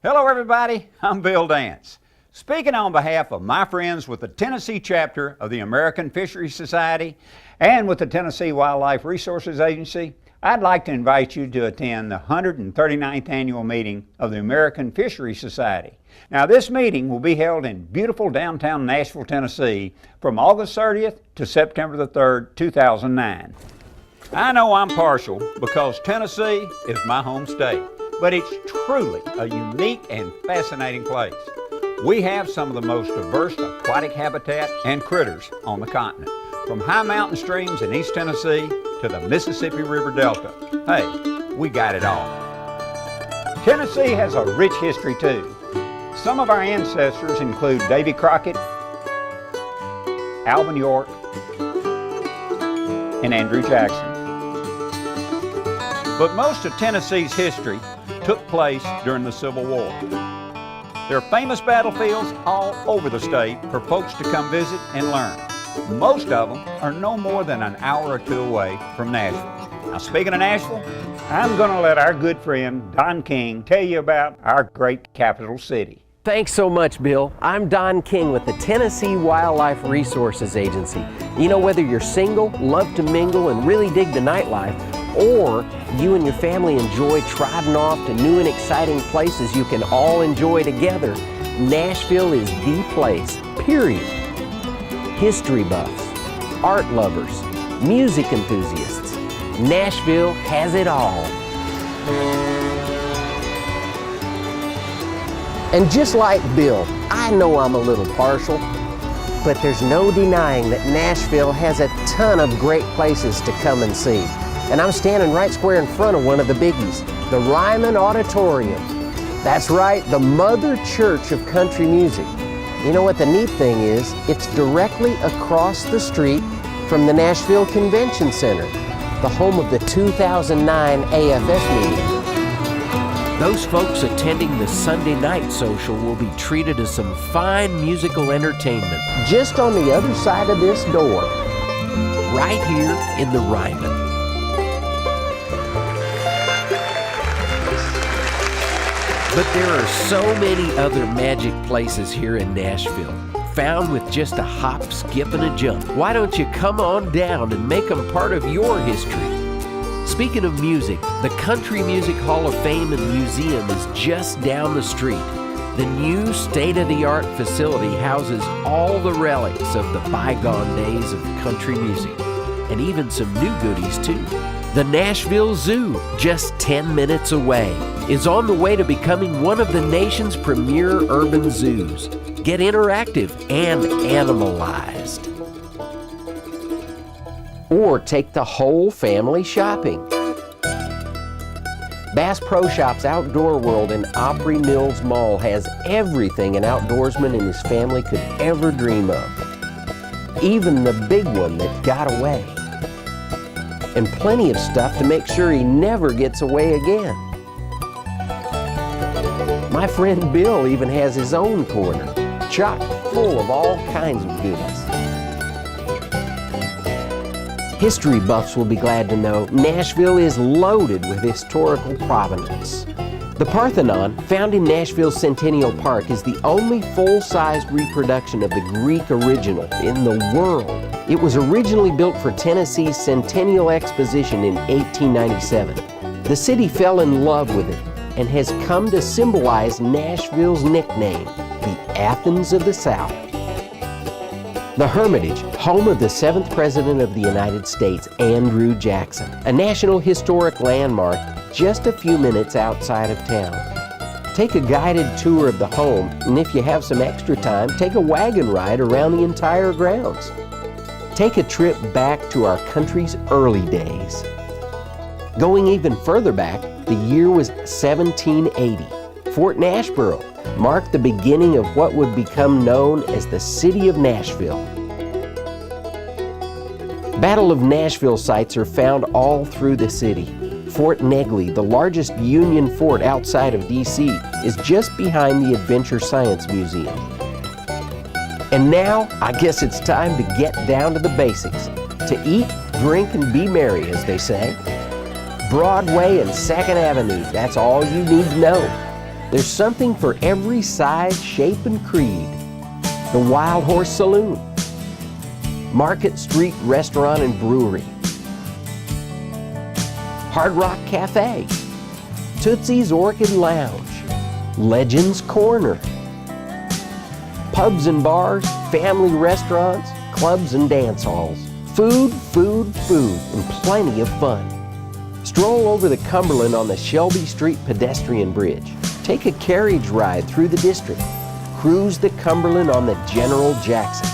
Hello everybody, I'm Bill Dance. Speaking on behalf of my friends with the Tennessee chapter of the American Fisheries Society and with the Tennessee Wildlife Resources Agency, I'd like to invite you to attend the 139th annual meeting of the American Fisheries Society. Now this meeting will be held in beautiful downtown Nashville, Tennessee from August 30th to September the 3rd, 2009. I know I'm partial because Tennessee is my home state, but it's truly a unique and fascinating place. We have some of the most diverse aquatic habitat and critters on the continent, from high mountain streams in East Tennessee to the Mississippi River Delta. Hey, we got it all. Tennessee has a rich history too. Some of our ancestors include Davy Crockett, Alvin York, and Andrew Jackson. But most of Tennessee's history took place during the Civil War. There are famous battlefields all over the state for folks to come visit and learn. Most of them are no more than an hour or two away from Nashville. Now speaking of Nashville, I'm going to let our good friend Don King tell you about our great capital city. Thanks so much, Bill. I'm Don King with the Tennessee Wildlife Resources Agency. You know, whether you're single, love to mingle, and really dig the nightlife, or you and your family enjoy trotting off to new and exciting places you can all enjoy together, Nashville is the place, period. History buffs, art lovers, music enthusiasts, Nashville has it all. And just like Bill, I know I'm a little partial, but there's no denying that Nashville has a ton of great places to come and see. And I'm standing right square in front of one of the biggies, the Ryman Auditorium. That's right, the mother church of country music. You know what the neat thing is? It's directly across the street from the Nashville Convention Center, the home of the 2009 AFS meeting. Those folks attending the Sunday night social will be treated to some fine musical entertainment just on the other side of this door, right here in the Ryman. But there are so many other magic places here in Nashville, found with just a hop, skip, and a jump. Why don't you come on down and make them part of your history? Speaking of music, the Country Music Hall of Fame and Museum is just down the street. The new state-of-the-art facility houses all the relics of the bygone days of country music, and even some new goodies too. The Nashville Zoo, just 10 minutes away, is on the way to becoming one of the nation's premier urban zoos. Get interactive and animalized. Or take the whole family shopping. Bass Pro Shop's Outdoor World in Opry Mills Mall has everything an outdoorsman and his family could ever dream of. Even the big one that got away. And plenty of stuff to make sure he never gets away again. My friend Bill even has his own corner, chock full of all kinds of goodies. History buffs will be glad to know Nashville is loaded with historical provenance. The Parthenon, found in Nashville's Centennial Park, is the only full-sized reproduction of the Greek original in the world. It was originally built for Tennessee's Centennial Exposition in 1897. The city fell in love with it and has come to symbolize Nashville's nickname, the Athens of the South. The Hermitage, home of the 7th President of the United States, Andrew Jackson, a National Historic Landmark just a few minutes outside of town. Take a guided tour of the home, and if you have some extra time, take a wagon ride around the entire grounds. Take a trip back to our country's early days. Going even further back, the year was 1780. Fort Nashboro marked the beginning of what would become known as the City of Nashville. Battle of Nashville sites are found all through the city. Fort Negley, the largest Union fort outside of D.C., is just behind the Adventure Science Museum. And now, I guess it's time to get down to the basics. To eat, drink, and be merry, as they say. Broadway and 2nd Avenue, that's all you need to know. There's something for every size, shape, and creed. The Wild Horse Saloon, Market Street Restaurant and Brewery, Hard Rock Cafe, Tootsie's Orchid Lounge, Legends Corner, pubs and bars, family restaurants, clubs and dance halls. Food, food, food, and plenty of fun. Stroll over the Cumberland on the Shelby Street pedestrian bridge. Take a carriage ride through the district. Cruise the Cumberland on the General Jackson.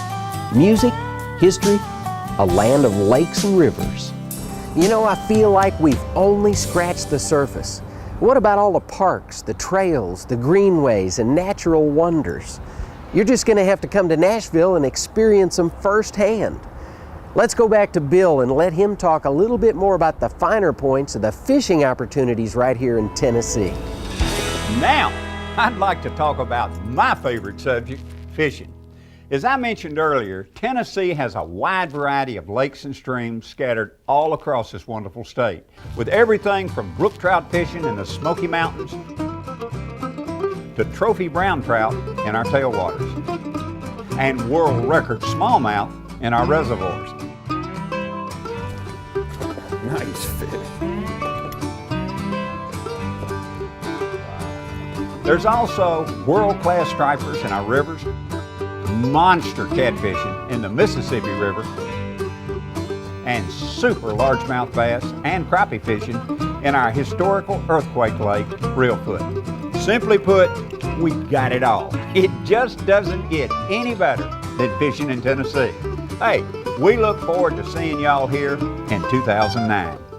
Music, history, a land of lakes and rivers. You know, I feel like we've only scratched the surface. What about all the parks, the trails, the greenways, and natural wonders? You're just going to have to come to Nashville and experience them firsthand. Let's go back to Bill and let him talk a little bit more about the finer points of the fishing opportunities right here in Tennessee. Now, I'd like to talk about my favorite subject, fishing. As I mentioned earlier, Tennessee has a wide variety of lakes and streams scattered all across this wonderful state, with everything from brook trout fishing in the Smoky Mountains to trophy brown trout in our tailwaters and world record smallmouth in our reservoirs. Nice fish. There's also world-class stripers in our rivers, monster catfishing in the Mississippi River, and super largemouth bass and crappie fishing in our historical earthquake lake, Reelfoot. Simply put, we got it all. It just doesn't get any better than fishing in Tennessee. Hey, we look forward to seeing y'all here in 2009.